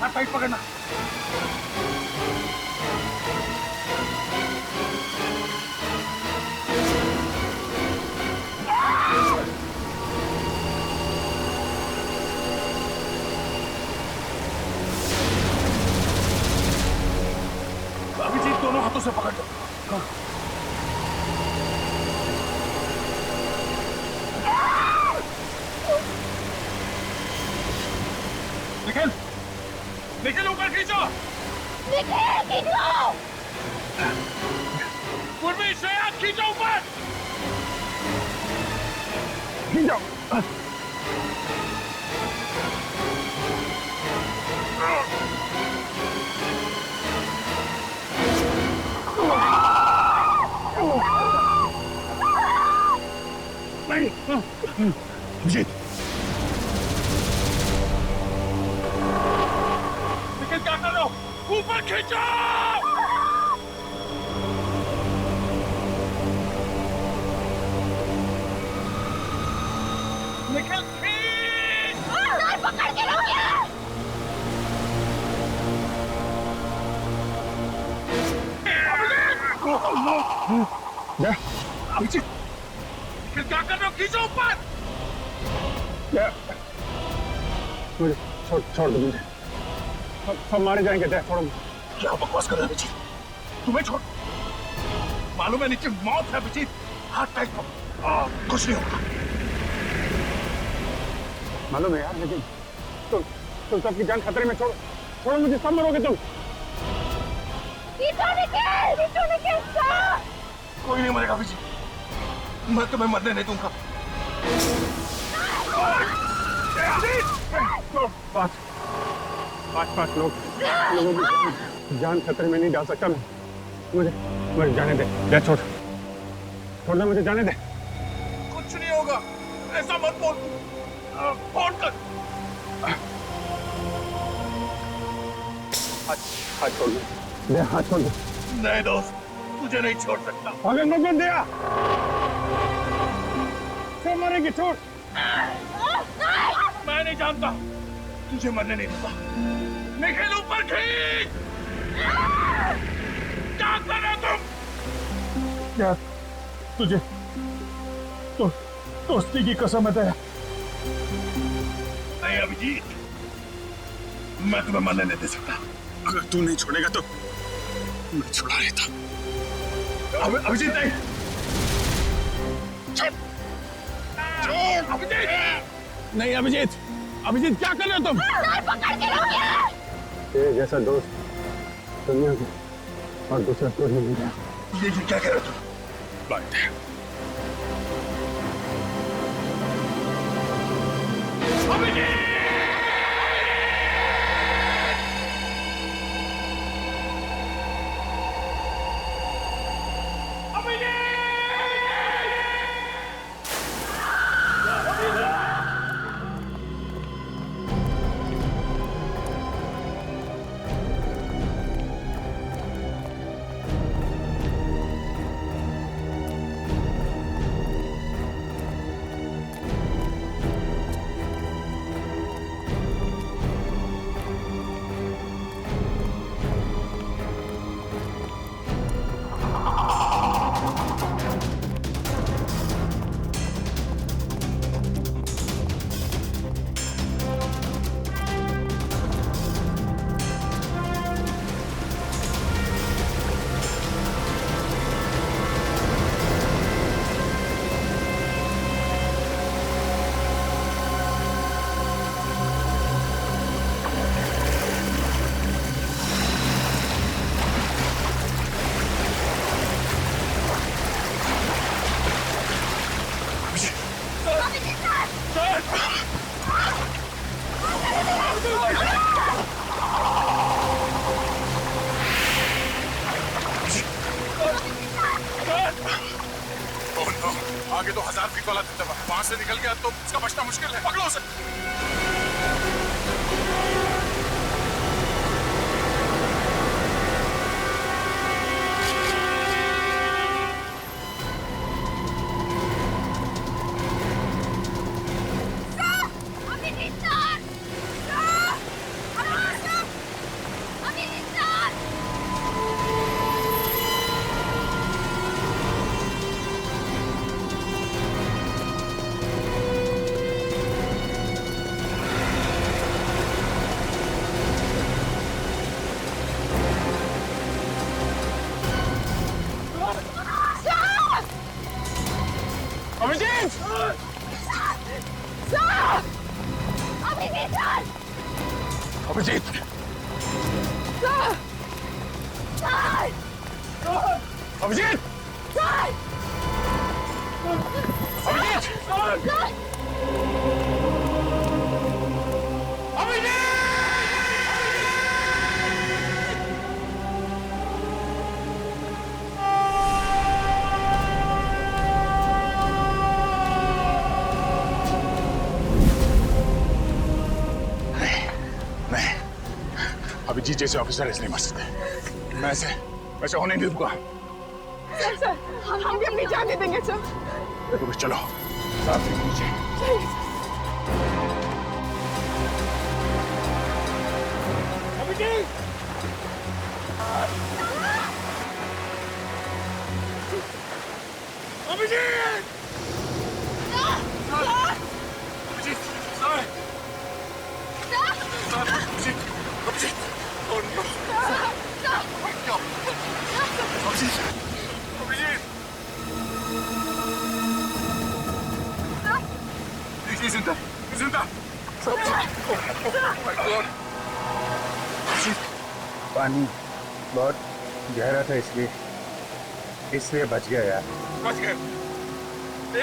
हाथ टाइट पकड़ना। अभिजीत दोनों हाथों से पकड़ लो। हाँ। निखिल, निखिल ऊपर खींचो। निखिल खींचो। पूर्वी श्रेया खींचो ऊपर। खींचो। अभिजीत, निखिल क्या कर रहे हो? ऊपर खींचो। निखिल खींच। पकड़ के रखिए। अभिजीत, निखिल क्या कर रहे हो? खींचो ऊपर। मुझे छोड़ दो मुझे। सब मारे जाएंगे। छोड़ो। क्या बकवास कर रहे हो अभिजीत? तुम्हें छोड़, मालूम है नीचे मौत है अभिजीत। हाथ टाइट करो। कुछ नहीं होगा। मालूम है यार, लेकिन तुम सबकी जान खतरे में। छोड़ो मुझे, सब मरोगे तुम। कोई नहीं मरेगा अभिजीत, मैं तुम्हें मरने नहीं दूंगा। पांच लोगों की जान खतरे में नहीं डाल सकता मैं। मुझे जाने दे। छोड़ दे, मुझे जाने दे। कुछ नहीं होगा, ऐसा मत बोल। फोन कर। हाथ छोड़ दे। हाथ छोड़ दे। नहीं दोस्त, तुझे नहीं छोड़ सकता। अगर मत दिया सब मरेंगे। छोड़। मैं नहीं जानता, तुझे मरने नहीं दूंगा। निखिल ऊपर खींच। क्या कर रहे हो तुम? क्या तुझे दोस्ती की कसम है तेरा? नहीं अभिजीत, मैं तुम्हें मरने नहीं दे सकता। अगर तू नहीं छोड़ेगा तो मैं छुड़ा लेता। अभिजीत नहीं। छोड़। अभिजीत नहीं। अभिजीत क्या कर रहे हो तुम? पकड़ के रखिए। तेरे जैसा दोस्त दुनिया में और दूसरा कोई नहीं मिला। ये क्या कह रहे हो तुम? बात है। अभिजीत! आगे तो 1000 फीट वाला दबदबा है, वहां से निकल गया तो उसका बचना मुश्किल है। पकड़ो उसे। Abhijit! Sir! Abhijit sir! Abhijit! Sir! Sir! Abhijit! Sir! Abhijit! Sir! Abhijit जैसे ऑफिसर ऐसे नहीं मर सकते। मैं ऐसे होने नहीं दूंगा। सर सर हम भी अपनी जान दे देंगे सर। तो चलो साथ में नीचे। अभिजीत! अभिजीत! सर! सर! अभिजीत! अभिजीत! और क्या? अभिजीत! अभिजीत! ये जिंदा! ये जिंदा! पानी बहुत गहरा था इसलिए बच गया यार। बच गए।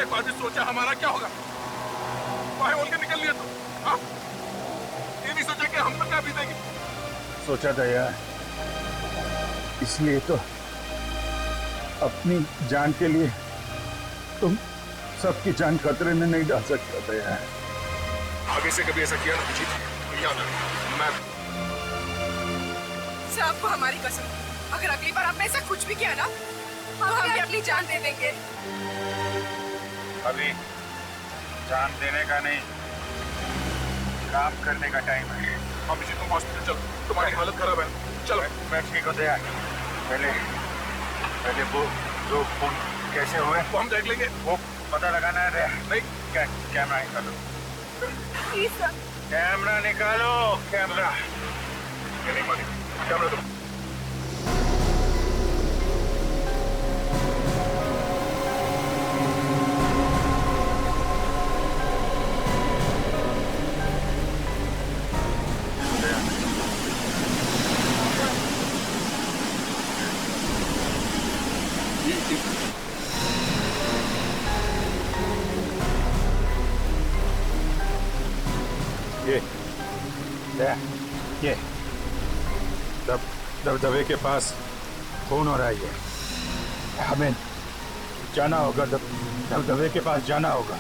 एक बार भी सोचा हमारा क्या होगा? बाहर बोल के निकल लिया तो, हाँ? ये नहीं सोचा कि हम पर क्या बीतेगी? सोचा था यार, इसलिए तो अपनी जान के लिए तुम सबकी जान खतरे में नहीं डाल सकता था यार। आगे से कभी ऐसा किया ना अभिजीत, तो याद रखना, मैं सर आपको हमारी कसम, अगर अगली बार आपने ऐसा कुछ भी किया ना तो हम भी अपनी जान दे देंगे। अभी जान देने का नहीं, काम करने का टाइम है। अभिजीत तुम हॉस्पिटल चलो, तुम्हारी हालत खराब है। चलो। मैं ठीक होते यार। पहले वो दो खून कैसे हुए वो हम देख लेंगे। वो पता लगाना है। नहीं, कैमरा निकालो, प्लीज सर। कैमरा निकालो, कैमरा। ये नहीं मानी। कैमरा तुम। ये दबदबे के पास खून हो रहा है। हमें जाना होगा, दबदबे के पास जाना होगा।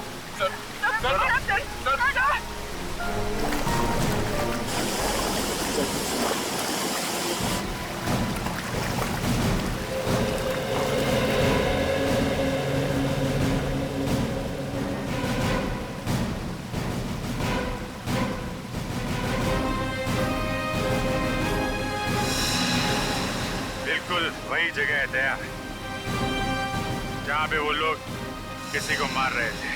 वही जगह है दया, जहाँ पे वो लोग किसी को मार रहे थे।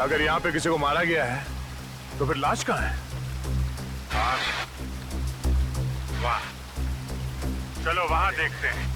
अगर यहाँ पे किसी को मारा गया है, तो फिर लाश कहाँ है? वाह, चलो वहां देखते हैं।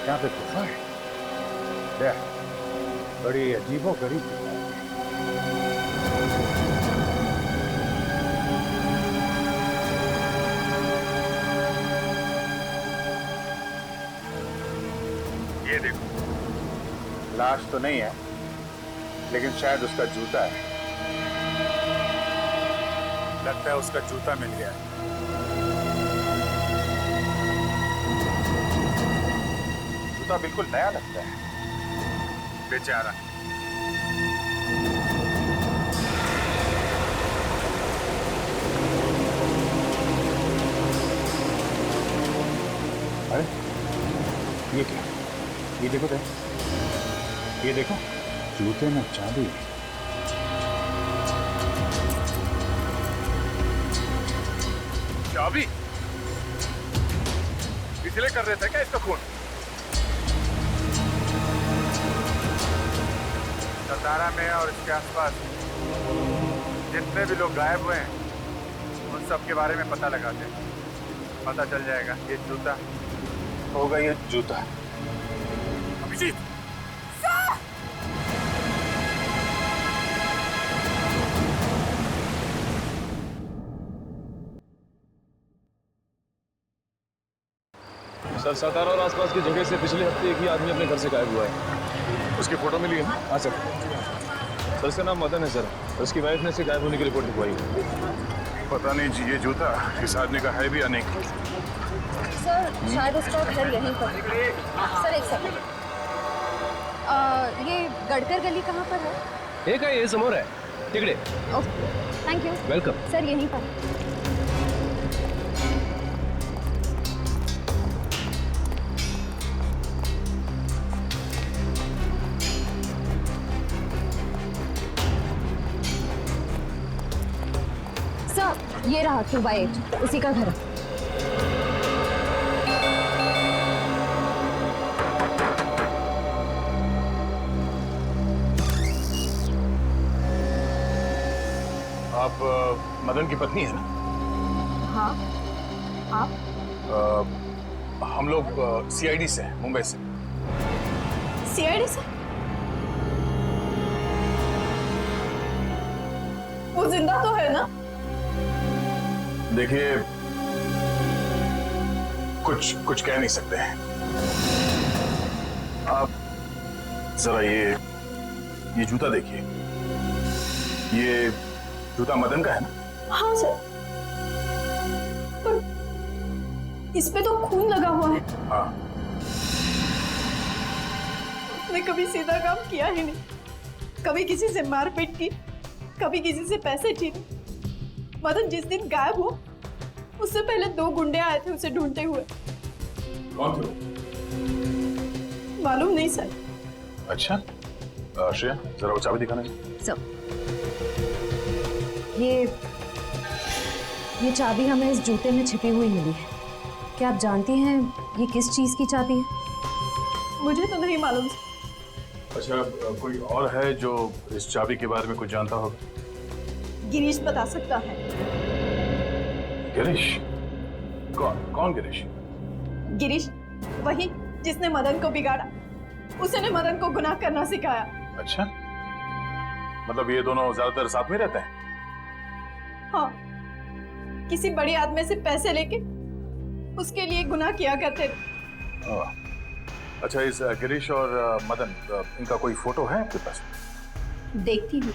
यहाँ पे गुफा है। बड़ी अजीबोगरीब गुफा है। ये देखो, लाश तो नहीं है, लेकिन शायद उसका जूता है। लगता है उसका जूता मिल गया है। जूता बिल्कुल नया लगता है, बेचारा। अरे ये क्या? ये देखो तो, ये देखो, जूते में चाबी। चाबी? इसलिए कर रहे थे क्या इसका खून? सतारा में और इसके आसपास जितने भी लोग गायब हुए हैं, उन सब के बारे में पता लगाते हैं। पता चल जाएगा ये जूता होगा, ये जूता। अभिजीत! सर, सतारा और आसपास की जगह से पिछले हफ्ते एक ही आदमी अपने घर से गायब हुआ है। उसकी फोटो मिली है? हाँ सर। सर, इसका नाम मदन है सर। उसकी वाइफ ने इसे गायब होने की रिपोर्ट लिखवाई है। पता नहीं जी, ये जूता इस आदमी का है भी या नहीं। सर, शायद उसका घर यहीं पर। सर, एक सेकंड। ये गडकर गली कहाँ पर है? एक है, ये समोर है, तिकडे। Okay, thank you. Welcome. Sir, यहीं पर। सर, ये रहा 2/8, उसी का घर है। आप मदन की पत्नी है ना? हाँ, आप? हम लोग सीआईडी से हैं, मुंबई से। सीआईडी से? वो जिंदा तो है ना? देखिए, कुछ कह नहीं सकते हैं। आप जरा ये जूता देखिए। ये जूता मदन का है ना? हाँ सर, पर इस पे तो खून लगा हुआ है। हाँ। उसने कभी सीधा काम किया ही नहीं, कभी किसी से मारपीट की, कभी किसी से पैसे छीने। मदन जिस दिन गायब हुआ, उससे पहले 2 गुंडे आए थे उसे ढूंढते हुए। कौन थे? मालूम नहीं सर। अच्छा, श्रेया, जरा वो चाबी दिखाना। सर, ये चाबी हमें इस जूते में छिपी हुई मिली है। क्या आप जानती हैं ये किस चीज की चाबी है? मुझे तो नहीं मालूम सर। अच्छा, कोई और है जो इस चाबी के बारे में कुछ जानता होगा? गिरीश बता सकता है। गिरीश? कौन गिरीश? गिरीश वही जिसने मदन को बिगाड़ा। उसने मदन को गुनाह करना सिखाया। अच्छा, मतलब ये दोनों ज्यादातर साथ में रहते हैं? हाँ, किसी बड़े आदमी से पैसे लेके उसके लिए गुनाह किया करते थे। अच्छा, इस गिरीश और मदन, इनका कोई फोटो है आपके पास? देखती हूँ,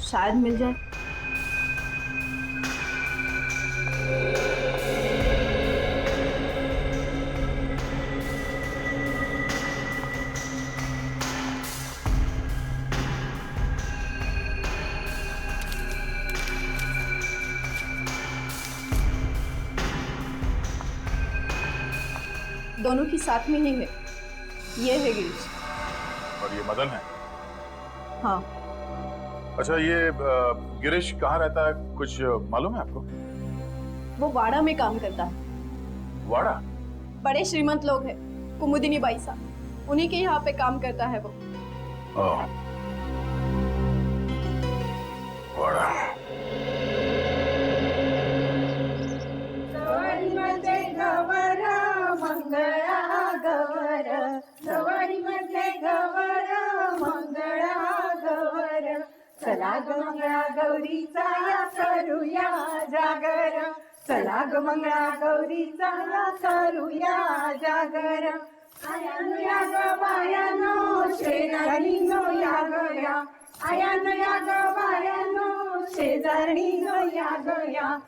शायद मिल जाए। दोनों की साथ में ही है। ये है गिरीश और ये मदन है? हाँ। अच्छा, ये गिरीश कहाँ रहता है, कुछ मालूम है आपको? वो वाड़ा में काम करता है। वाड़ा? बड़े श्रीमंत लोग हैं, कुमुदिनी बाई साहब, उन्हीं के यहाँ पे काम करता है वो। वाड़ा। चला ग मंगळा गौरीचा या करूया जागर, चला ग मंगळा गौरीचा या करूया जागर, आणूया ग शेजारणी या गया.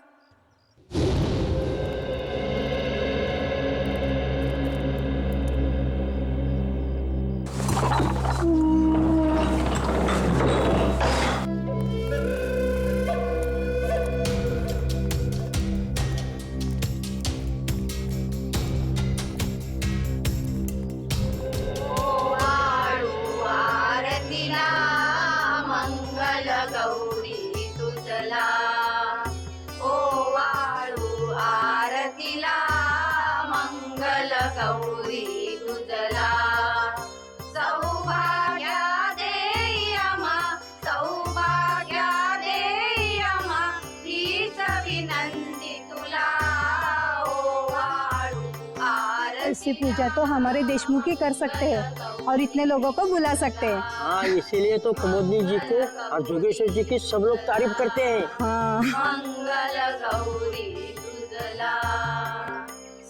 ऐसी पूजा तो हमारे देशमुख ही कर सकते हैं और इतने लोगों को बुला सकते हैं. हाँ, इसीलिए तो कुमुदनी जी को और जोगेश्वर जी की सब लोग तारीफ करते हैं. हाँ. मंगल गौरी तुझला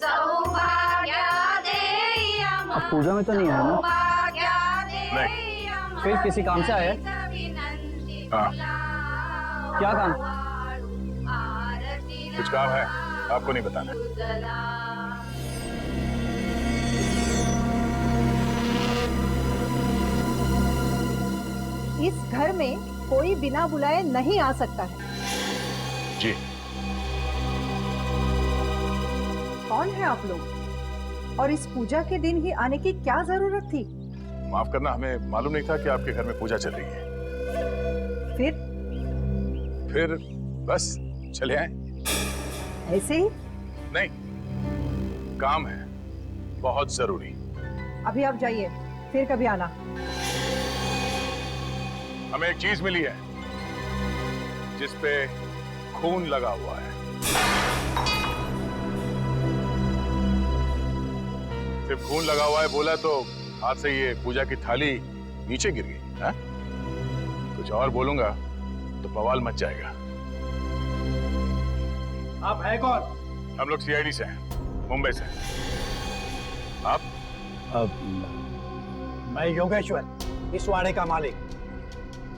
सौभाग्य देयम. अब पूजा में तो नहीं आया ना? नहीं. फिर किसी काम से आया? हाँ. क्या काम? कुछ काम है, आपको नहीं बताना. इस घर में कोई बिना बुलाए नहीं आ सकता है. जी. कौन है आप लोग? और इस पूजा के दिन ही आने की क्या जरूरत थी? माफ करना, हमें मालूम नहीं था कि आपके घर में पूजा चल रही है. फिर बस चले आए. ऐसे ही? नहीं, काम है बहुत जरूरी. अभी आप जाइए, फिर कभी आना. हमें एक चीज मिली है जिस पे खून लगा हुआ है. सिर्फ खून लगा हुआ है बोला तो हाथ से ये पूजा की थाली नीचे गिर गई. हाँ? कुछ और बोलूंगा तो बवाल मच जाएगा. आप है कौन? हम लोग सीआईडी से हैं, मुंबई से. आप? मैं योगेश्वर, इस वाड़े का मालिक.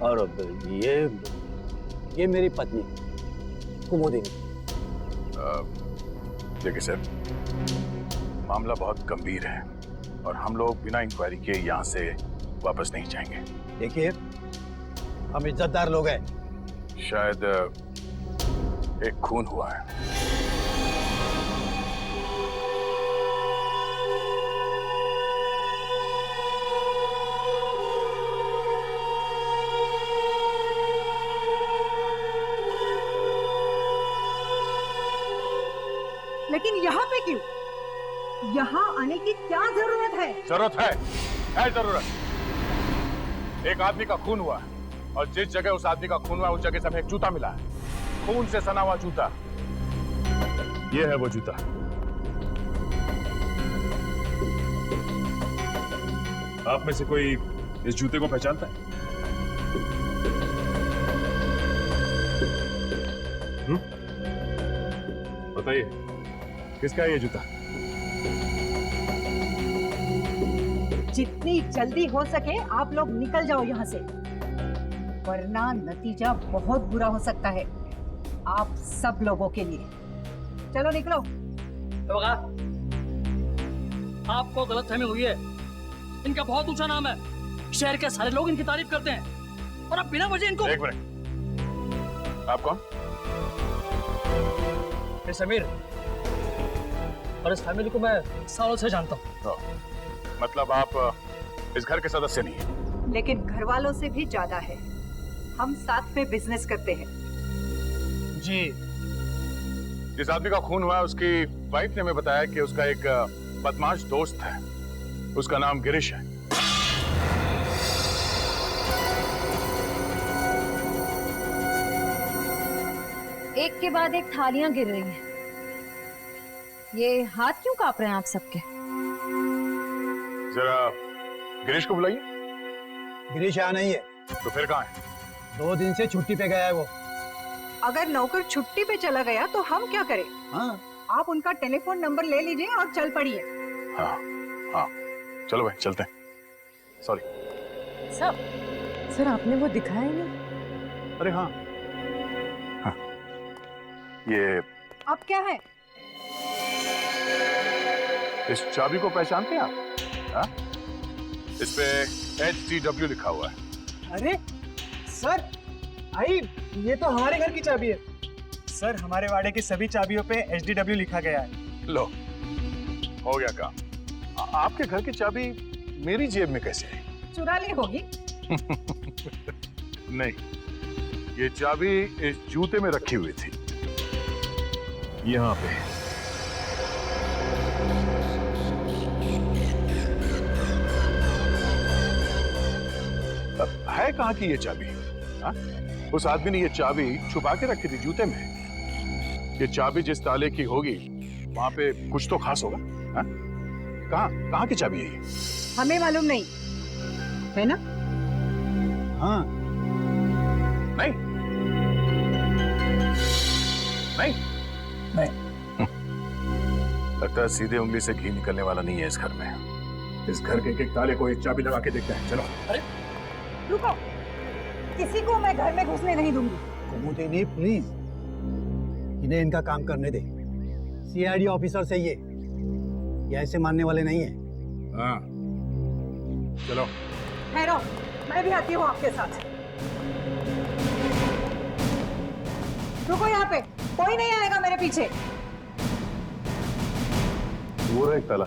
और ये मेरी पत्नी कुमुदिनी. देखिए सर, मामला बहुत गंभीर है और हम लोग बिना इंक्वायरी के यहाँ से वापस नहीं जाएंगे. देखिए, हम इज्जतदार लोग हैं. शायद एक खून हुआ है. लेकिन यहाँ पे क्यों? यहाँ आने की क्या जरूरत है? जरूरत है जरूरत. एक आदमी का खून हुआ है और जिस जगह उस आदमी का खून हुआ उस जगह से हमें एक जूता मिला है. खून से सना हुआ जूता. ये है वो जूता. आप में से कोई इस जूते को पहचानता है? बताइए, किसका है ये जूता? जितनी जल्दी हो सके आप लोग निकल जाओ यहाँ से, वरना नतीजा बहुत बुरा हो सकता है आप सब लोगों के लिए. चलो निकलो. आपको गलतफहमी हुई है. इनका बहुत ऊंचा नाम है, शहर के सारे लोग इनकी तारीफ करते हैं और अब बिना वजह इनको. एक मिनट, आप कौन? समीर, और इस फैमिली को मैं सालों से जानता हूँ. मतलब आप इस घर के सदस्य नहीं हैं? लेकिन घर वालों से भी ज्यादा है. हम साथ में बिजनेस करते हैं. जी. जिस आदमी का खून हुआ है उसकी वाइफ ने हमें बताया कि उसका एक बदमाश दोस्त है. उसका नाम गिरीश है. एक के बाद एक थालियां गिर रही हैं. ये हाथ क्यों कांप रहे हैं आप सबके? जरा गिरीश को बुलाइए. गिरीश यहाँ नहीं है. तो फिर कहाँ है? 2 दिन से छुट्टी पे गया है वो. अगर नौकर छुट्टी पे चला गया तो हम क्या करें? हाँ. आप उनका टेलीफोन नंबर ले लीजिए और चल पड़िए. हाँ हाँ, चलो भाई चलते हैं. सॉरी सर आपने वो दिखाया ही नहीं. अरे हाँ, ये आप क्या है? इस चाबी को पहचानते हैं आप? हाँ? इस पे HDW लिखा हुआ है। अरे सर, आई ये तो हमारे घर की चाबी है। सर, हमारे वाड़े की सभी चाबियों पे HDW लिखा गया है। लो, हो गया काम। आपके घर की चाबी मेरी जेब में कैसे आई? चुरा ली होगी। नहीं, ये चाबी इस जूते में रखी हुई थी, यहाँ पे। अब है कहाँ की ये चाबी? हाँ? उस आदमी ने ये चाबी छुपा के रखी थी जूते में। ये चाबी जिस ताले की होगी वहां पे कुछ तो खास होगा। हाँ? कहाँ की चाबी है ये? हमें मालूम नहीं है ना? हाँ। नहीं नहीं नहीं। लगता है सीधे उंगली से घी निकलने वाला नहीं है इस घर में। इस घर के एक ताले को एक चाबी लगा के देखते हैं। चलो। अरे रुको, किसी को मैं घर में घुसने नहीं दूंगी। कुमुदिनी प्लीज, इन्हें इनका काम करने दे। CID ऑफिसर से ये ऐसे मानने वाले नहीं है। हाँ, चलो। ठहरो, मैं भी आती हूँ आपके साथ। रुको यहाँ पे, कोई नहीं आएगा मेरे पीछे। वो एक ताला।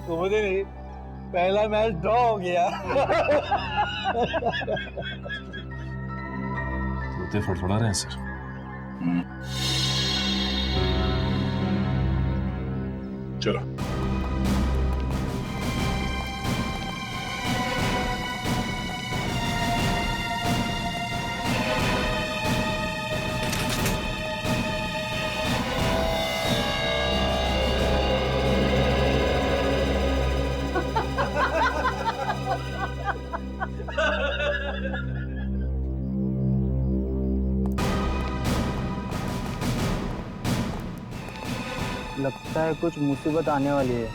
कुमुदिनी, पहला मैच ड्रॉ हो गया। जूते फड़फड़ा रहे हैं सर। चलो। लगता है कुछ मुसीबत आने वाली है।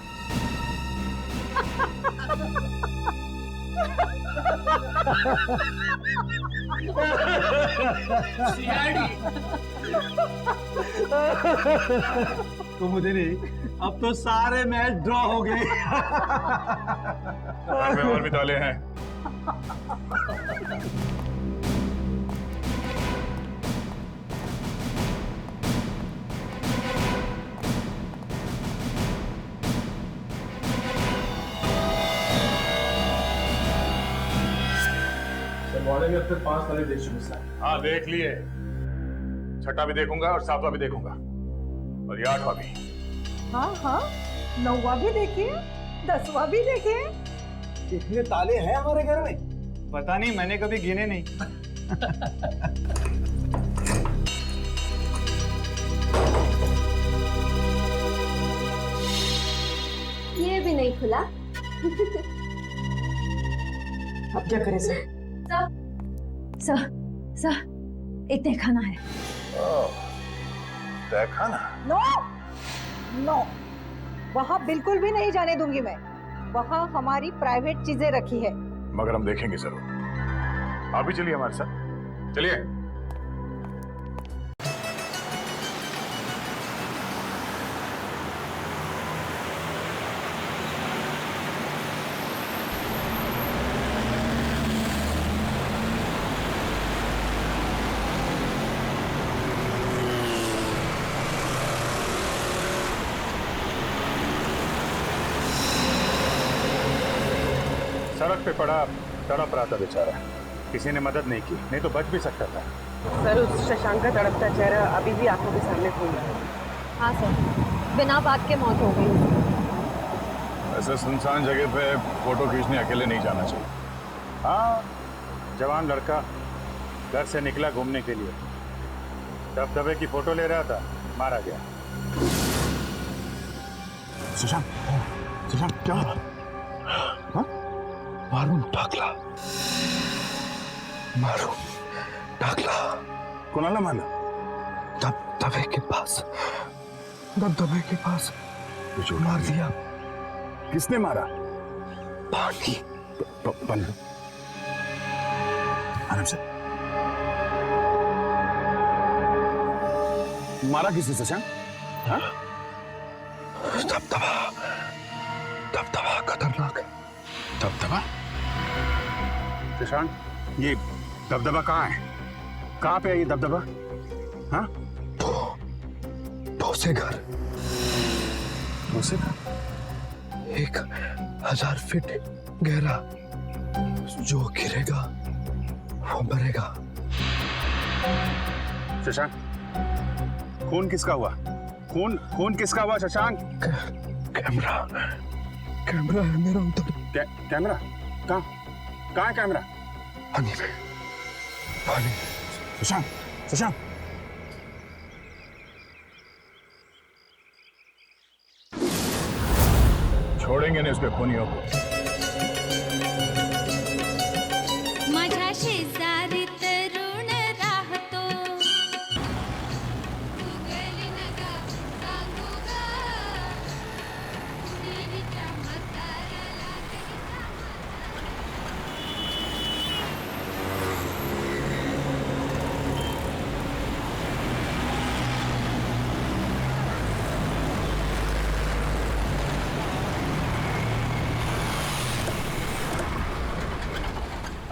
कुमुदिनी, अब तो सारे मैच ड्रॉ हो गए। और भी ताले हैं। वाड़े में अब तक 5 ताले देख चुके सर। हाँ, देख लिए। छठा भी देखूंगा और 7वां भी देखूंगा और ये 8वां भी। हाँ हाँ, 9वां भी देखिए, 10वां भी देखिए। कितने ताले हैं हमारे घर में? पता नहीं, मैंने कभी गिने नहीं। ये भी नहीं खुला। अब क्या करें सर? सर, एक तहखाना है। तहखाना? नो नो, वहाँ बिल्कुल भी नहीं जाने दूंगी मैं। वहाँ हमारी प्राइवेट चीजें रखी है। मगर हम देखेंगे जरूर। आप भी चलिए हमारे साथ। चलिए। सड़क पे पड़ा तड़प रहा था बेचारा, किसी ने मदद नहीं की, नहीं तो बच भी सकता था। सर, उस शशांक का तड़पता चेहरा अभी भी आंखों के सामने घूम रहा है। हाँ सर, बिना बात के मौत हो गई। ऐसे सुनसान जगह पे फोटो खींचने अकेले नहीं जाना चाहिए। हाँ, जवान लड़का घर से निकला घूमने के लिए, दबदबे की फोटो ले रहा था, मारा गया। शशांक, शशांक क्या हुआ? हाँ? मारून टाकला. मारून टाकला. कोणाला मारलं? दबदबे के पास. दबदबे के पास मार दिया. किसने मारा? पानी. पानी. आराम से. मारा किसने शशांक? हाँ? दबदबा. दबदबा खतरनाक. दबदबा? शशांक, ये दबदबा कहाँ है? कहाँ पे है ये दबदबा? हाँ? ठोसे घर. ठोसे घर? 1000 फीट गहरा. जो गिरेगा वो मरेगा. शशांक, खून किसका हुआ? खून किसका हुआ शशांक? कैमरा. कैमरा है मेरा उधर. कैमरा? कहाँ है कैमरा? पानी में. पानी. शशांक, शशांक. छोड़ेंगे नहीं उसके खूनियों को. माझ्या शेजारी तरुण राहतो.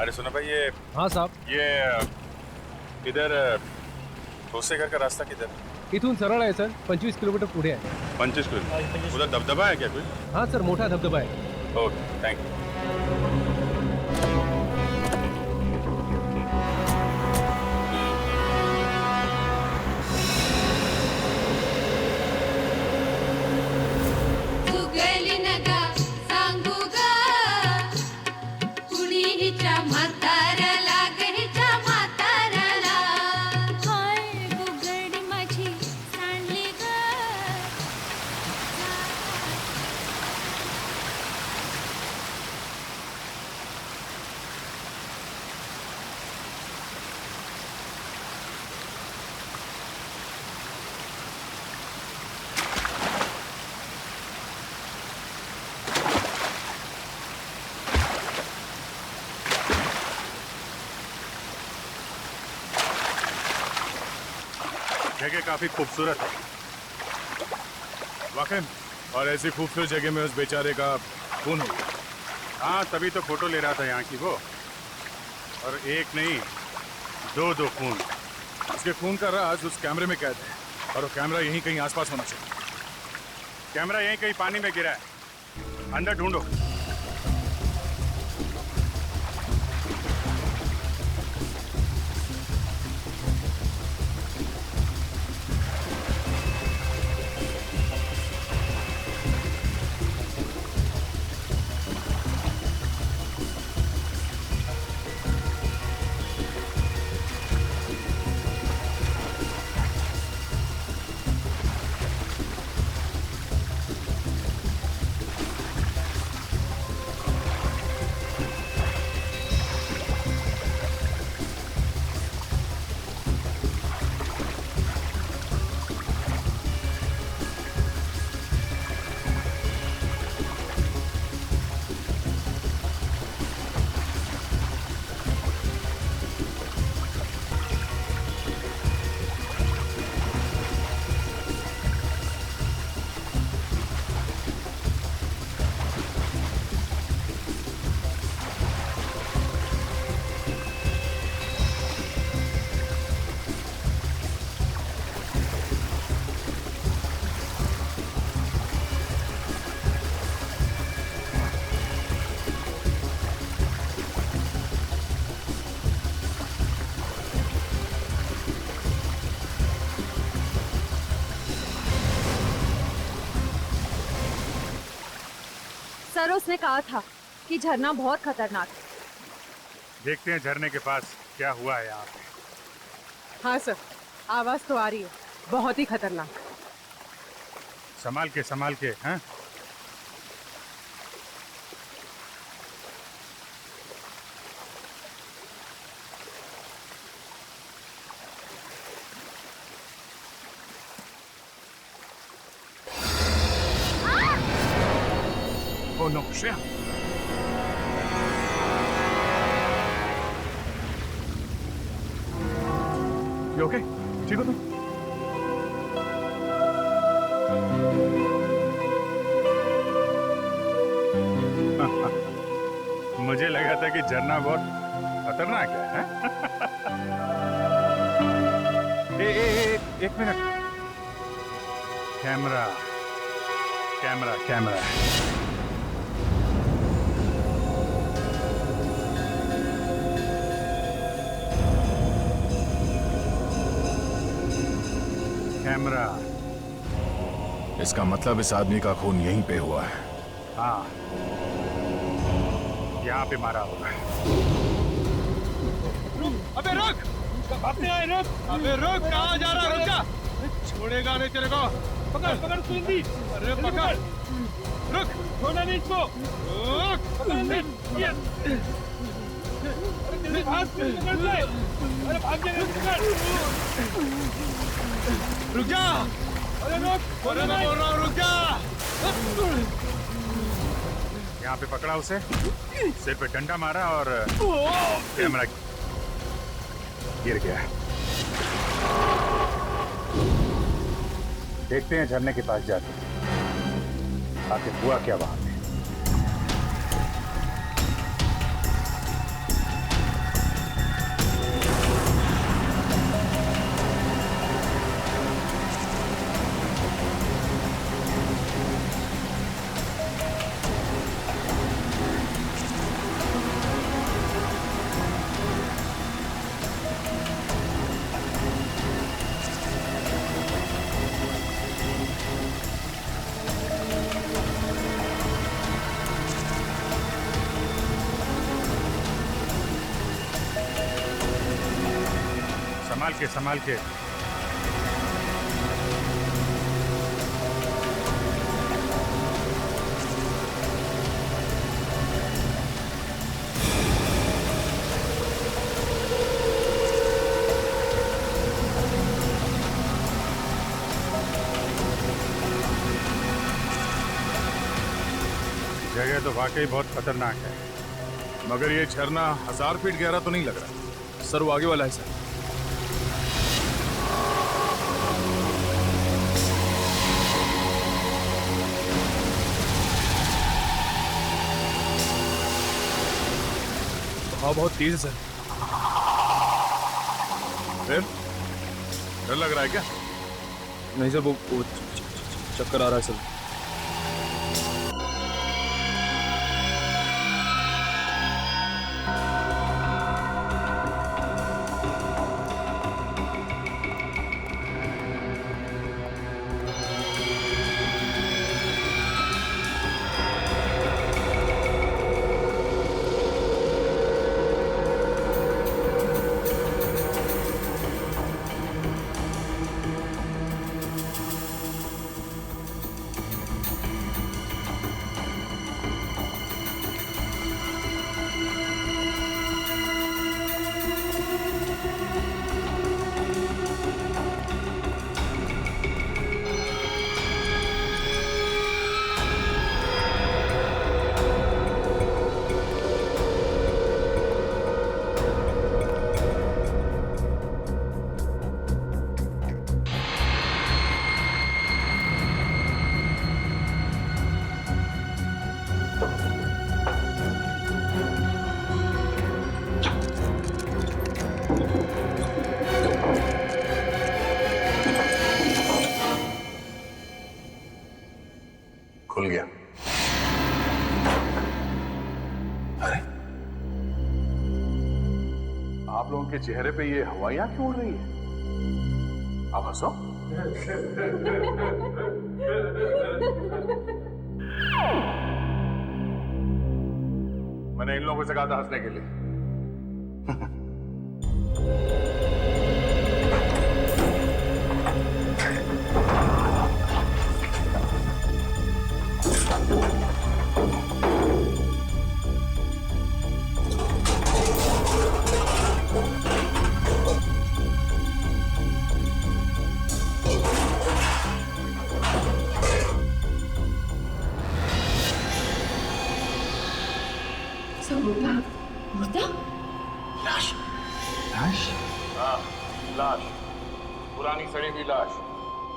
अरे सुनो भाई, ये हाँ साहब. ये इधर ठोसे घर का रास्ता किधर? इथून सरळ आहे सर. 25 किलोमीटर पुढे आहे. 25 किलोमीटर. उधर दबदबा है क्या कोई? हाँ सर, मोठा धबधबा आहे. Okay, thank you. चुकली नका सांगू ग कुणी हिच्या म्हाताऱ्याला ग हिच्या म्हाताऱ्याला. हाय बुगडी माझी सांडली ग. जगह काफी खूबसूरत है. वाकई और ऐसी खूबसूरत जगह में उस बेचारे का खून हो गया. हाँ, तभी तो फोटो ले रहा था यहाँ की वो. और एक नहीं, दो खून. उसके खून का राज उस कैमरे में कैद है और वो कैमरा यहीं कहीं आसपास होना चाहिए. कैमरा यहीं कहीं पानी में गिरा है. अंदर ढूंढो. सर उसने कहा था कि झरना बहुत खतरनाक है. देखते हैं झरने के पास क्या हुआ है यहाँ पे. हाँ सर, आवाज तो आ रही है. बहुत ही खतरनाक. संभाल के हैं. Oh no, Shreya. You okay? ठीक हो तुम? मुझे लगा था कि झरना बहुत खतरनाक है। एक minute. Camera camera camera. Camera. इसका मतलब इस आदमी का खून यहीं पे हुआ है। हाँ, यहाँ पे मारा होगा। अबे रुक! बाप ने आए, रुक! अबे रुक! कहाँ जा रहा है? रुक जा! छोड़ेगा नहीं तेरे को। पकड़ पकड़ सुनिंदी। अरे पकड़! रुक! छोड़ना नहीं इसको। रुक! पकड़ नहीं। ये! अरे तेरे हाथ पकड़ ले। अरे भाग जा, पकड़! रुक जा! अरे रुक! अरे मैं बोल रहा हूँ, रुक जा! यहाँ पे पकड़ा उसे, सिर पे डंडा मारा और कैमरा गिर गया। देखते हैं झरने के पास जाके आखिर हुआ क्या वहां पे। संभाल के जगह तो वाकई बहुत खतरनाक है। मगर ये झरना 1000 फीट गहरा तो नहीं लग रहा। सर वो आगे वाला है सर। हाँ बहुत तेज है सर। फिर डर लग रहा है क्या? नहीं सर, वो चक्कर आ रहा है सर। खुल गया। अरे आप लोगों के चेहरे पे ये हवाइयां क्यों उड़ रही है? आप हंसो। मैंने इन लोगों से कहा था हंसने के लिए। लाश। लाश? हाँ, लाश, पुरानी सड़ी हुई लाश।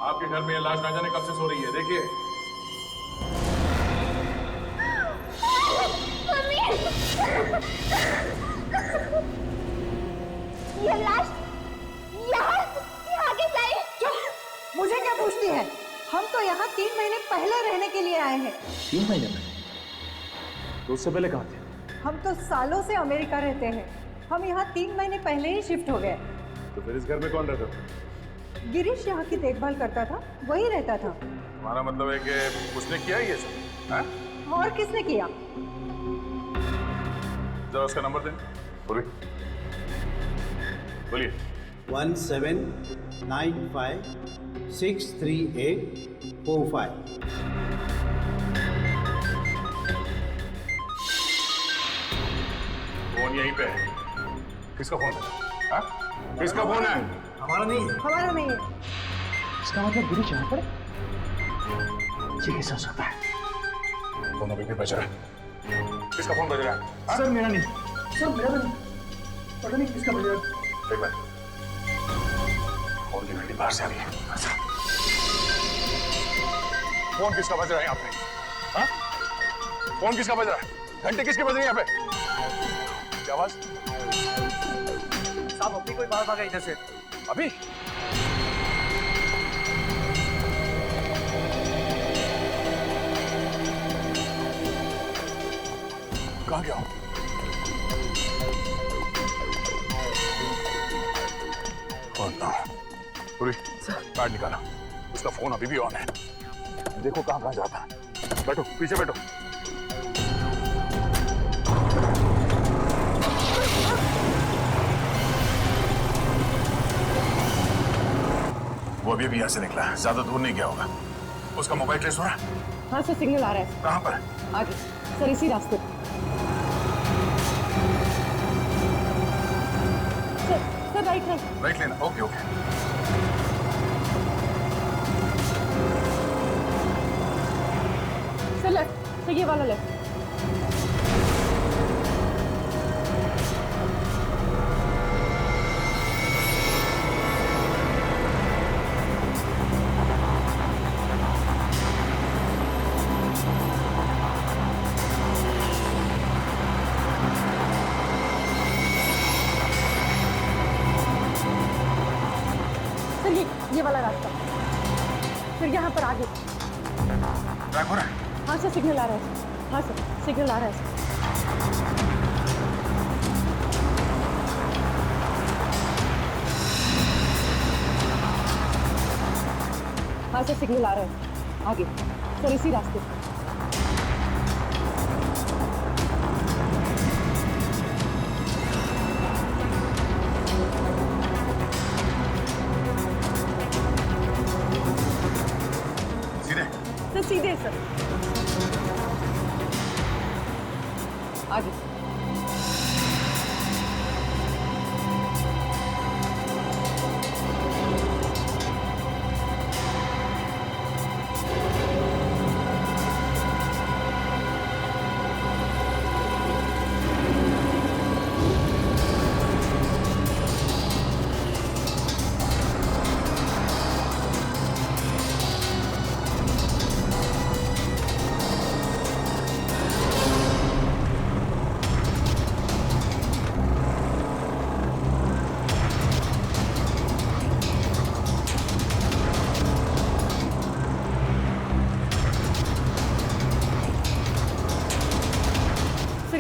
आपके घर में ये लाश ना जाने कब से सो रही है, देखिए। ये लाश यहाँ कैसे आई? चुप! मुझे क्या पूछती है? हम तो यहाँ 3 महीने पहले रहने के लिए आए हैं। 3 महीने पहले? तो उससे पहले कहाँ थे? हम तो सालों से अमेरिका रहते हैं। हम यहाँ 3 महीने पहले ही शिफ्ट हो गए। तो फिर इस घर में कौन रहता था? गिरीश यहाँ की देखभाल करता था, वही रहता था। हमारा मतलब है कि उसने किया ही ये सब, हाँ? और किसने किया? जरा उसका नंबर दें। बोलिए। 1795-638-45। फोन यहीं पे है। किसका फोन है? हाँ? किसका फोन है? हमारा नहीं है। हमारा नहीं है। इसका मतलब गिरीश यहाँ पर? ये कैसे हो सकता है? फोन अभी भी बज रहा है। किसका फोन बज रहा है? हाँ? सर मेरा नहीं। सर मेरा नहीं। पता नहीं किसका बज रहा है। एक बार। फोन की घंटी बाहर से आ रही है। अच्छा। फोन किसका बज रहा है यहाँ पे? हाँ? फोन किसका बज रहा है? घंटे किसकी बज रही है यहाँ पे? क्या आवाज? साहब अभी कोई बाहर भागा इधर से। अभी? कहाँ गया हूँ? पूरी कार्ड निकाला। उसका फोन अभी भी ऑन है। देखो कहाँ कहाँ जाता है। बैठो, पीछे बैठो। वो अभी यहाँ से निकला है, ज्यादा दूर नहीं गया होगा। उसका मोबाइल ट्रेस हो रहा है? हाँ सर, सिग्नल आ रहा है। कहाँ पर? आगे सर, इसी रास्ते। Sir right right. राइट लेना। Okay okay. Sir left. Sir ये वाला लेफ्ट। ये वाला रास्ता। फिर यहाँ पर आगे। ट्रैक हो रहा है? हाँ सर, सिग्नल आ रहा है। हाँ सर, सिग्नल आ रहा है। हाँ सर, सिग्नल आ रहा है। आगे सर, इसी रास्ते। सीधे सर। आगे।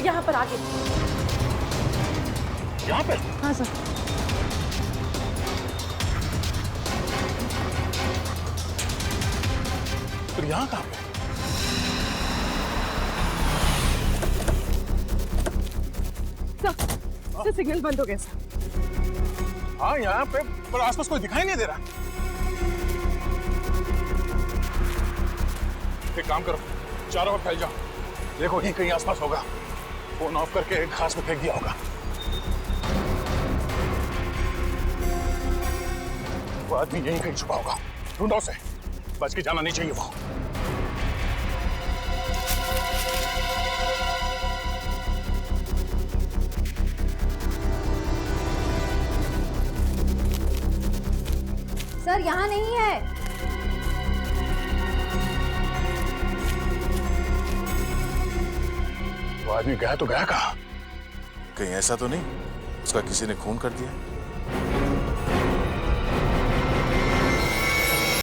यहाँ पर आगे। यहाँ पे? हाँ सर। फिर यहाँ कहाँ पे? सर सिग्नल बंद हो गया सर। हाँ यहाँ पे, पर आसपास कोई दिखाई नहीं दे रहा। एक काम करो, चारों ओर फैल जाओ। देखो यहीं कहीं आसपास होगा। फोन ऑफ करके एक घास में फेंक दिया होगा। वो आदमी यहीं कहीं छुपा होगा। ढूंढो उसे, बच के जाना नहीं चाहिए वो। सर यहाँ नहीं है। वो आदमी गया तो गया कहाँ? कहीं ऐसा तो नहीं उसका किसी ने खून कर दिया?